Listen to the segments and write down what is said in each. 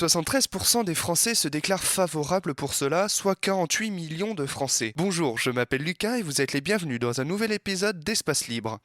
73% des Français se déclarent favorables pour cela, soit 48 millions de Français. Bonjour, je m'appelle Lucas et vous êtes les bienvenus dans un nouvel épisode d'Espace Libre.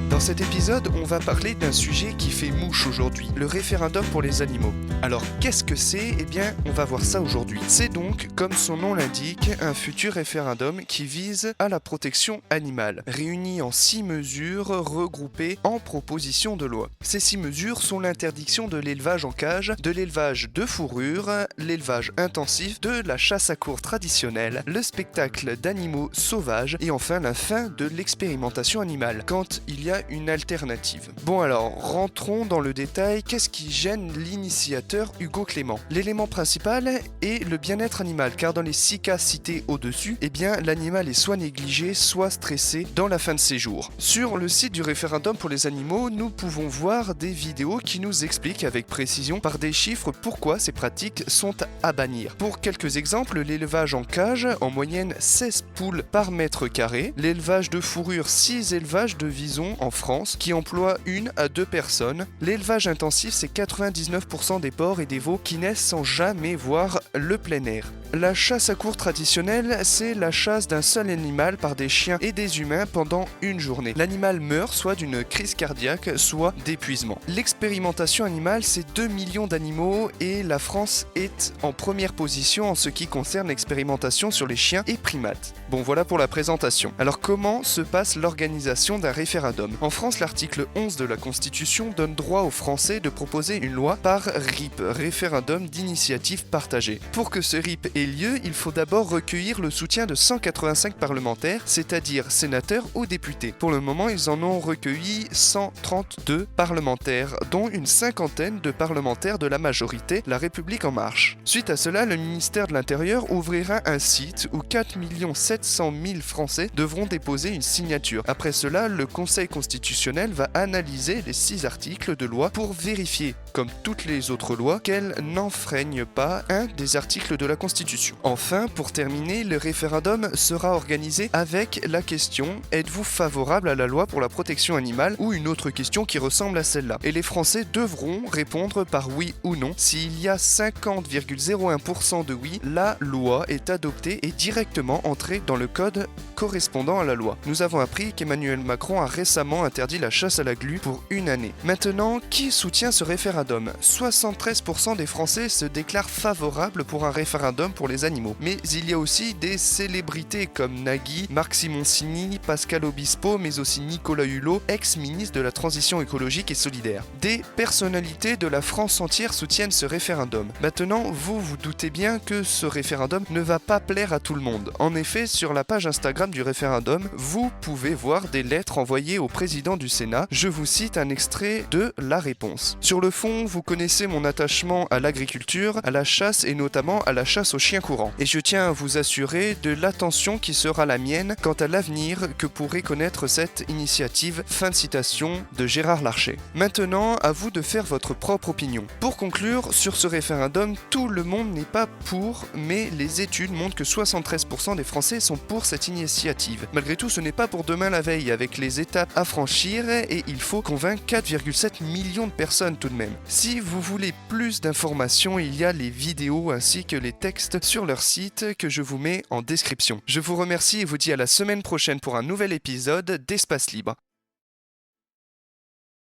Dans cet épisode, on va parler d'un sujet qui fait mouche aujourd'hui, le référendum pour les animaux. Alors, qu'est-ce que c'est ? Eh bien, on va voir ça aujourd'hui. C'est donc, comme son nom l'indique, un futur référendum qui vise à la protection animale, réuni en 6 mesures regroupées en propositions de loi. Ces 6 mesures sont l'interdiction de l'élevage en cage, de l'élevage de fourrure, l'élevage intensif, de la chasse à courre traditionnelle, le spectacle d'animaux sauvages et enfin la fin de l'expérimentation animale, quand il y a une alternative. Bon alors, rentrons dans le détail. Qu'est-ce qui gêne l'initiateur Hugo Clément ? L'élément principal est le bien-être animal, car dans les 6 cas cités au-dessus, eh bien l'animal est soit négligé, soit stressé dans la fin de ses jours. Sur le site du référendum pour les animaux, nous pouvons voir des vidéos qui nous expliquent avec précision par des chiffres pourquoi ces pratiques sont à bannir. Pour quelques exemples, l'élevage en cage, en moyenne 16 poules par mètre carré, l'élevage de fourrure, 6 élevages de visons en France qui emploient 1 à 2 personnes. L'élevage intensif, c'est 99% des porcs et des veaux qui naissent sans jamais voir le plein air. La chasse à courre traditionnelle, c'est la chasse d'un seul animal par des chiens et des humains pendant une journée. L'animal meurt soit d'une crise cardiaque, soit d'épuisement. L'expérimentation animale, c'est 2 millions d'animaux et la France est en première position en ce qui concerne l'expérimentation sur les chiens et primates. Bon, voilà pour la présentation. Alors comment se passe l'organisation d'un référendum ? En France, l'article 11 de la Constitution donne droit aux Français de proposer une loi par RIP, référendum d'initiative partagée. Pour que ce RIP ait lieu, il faut d'abord recueillir le soutien de 185 parlementaires, c'est-à-dire sénateurs ou députés. Pour le moment, ils en ont recueilli 132 parlementaires, dont une cinquantaine de parlementaires de la majorité, La République en marche. Suite à cela, le ministère de l'Intérieur ouvrira un site où 4 700 000 Français devront déposer une signature. Après cela, le Conseil constitutionnel va analyser les 6 articles de loi pour vérifier, comme toutes les autres lois, qu'elles n'enfreignent pas un des articles de la Constitution. Enfin, pour terminer, le référendum sera organisé avec la question « Êtes-vous favorable à la loi pour la protection animale ?» ou une autre question qui ressemble à celle-là. Et les Français devront répondre par oui ou non. S'il y a 50,01% de oui, la loi est adoptée et directement entrée dans le code correspondant à la loi. Nous avons appris qu'Emmanuel Macron a récemment interdit la chasse à la glu pour 1 année. Maintenant, qui soutient ce référendum ? 73% des Français se déclarent favorables pour un référendum pour les animaux. Mais il y a aussi des célébrités comme Nagui, Marc Simoncini, Pascal Obispo, mais aussi Nicolas Hulot, ex-ministre de la Transition écologique et solidaire. Des personnalités de la France entière soutiennent ce référendum. Maintenant, vous doutez bien que ce référendum ne va pas plaire à tout le monde. En effet, sur la page Instagram du référendum, vous pouvez voir des lettres envoyées au président du Sénat. Je vous cite un extrait de la réponse. Sur le fond, vous connaissez mon attachement à l'agriculture, à la chasse et notamment à la chasse aux chiens courants. Et je tiens à vous assurer de l'attention qui sera la mienne quant à l'avenir que pourrait connaître cette initiative. Fin de citation de Gérard Larcher. Maintenant, à vous de faire votre propre opinion. Pour conclure, sur ce référendum, tout le monde n'est pas pour, mais les études montrent que 73% des Français sont pour cette initiative. Malgré tout, ce n'est pas pour demain la veille, avec les étapes à franchir et il faut convaincre 4,7 millions de personnes tout de même. Si vous voulez plus d'informations, il y a les vidéos ainsi que les textes sur leur site que je vous mets en description. Je vous remercie et vous dis à la semaine prochaine pour un nouvel épisode d'Espace Libre.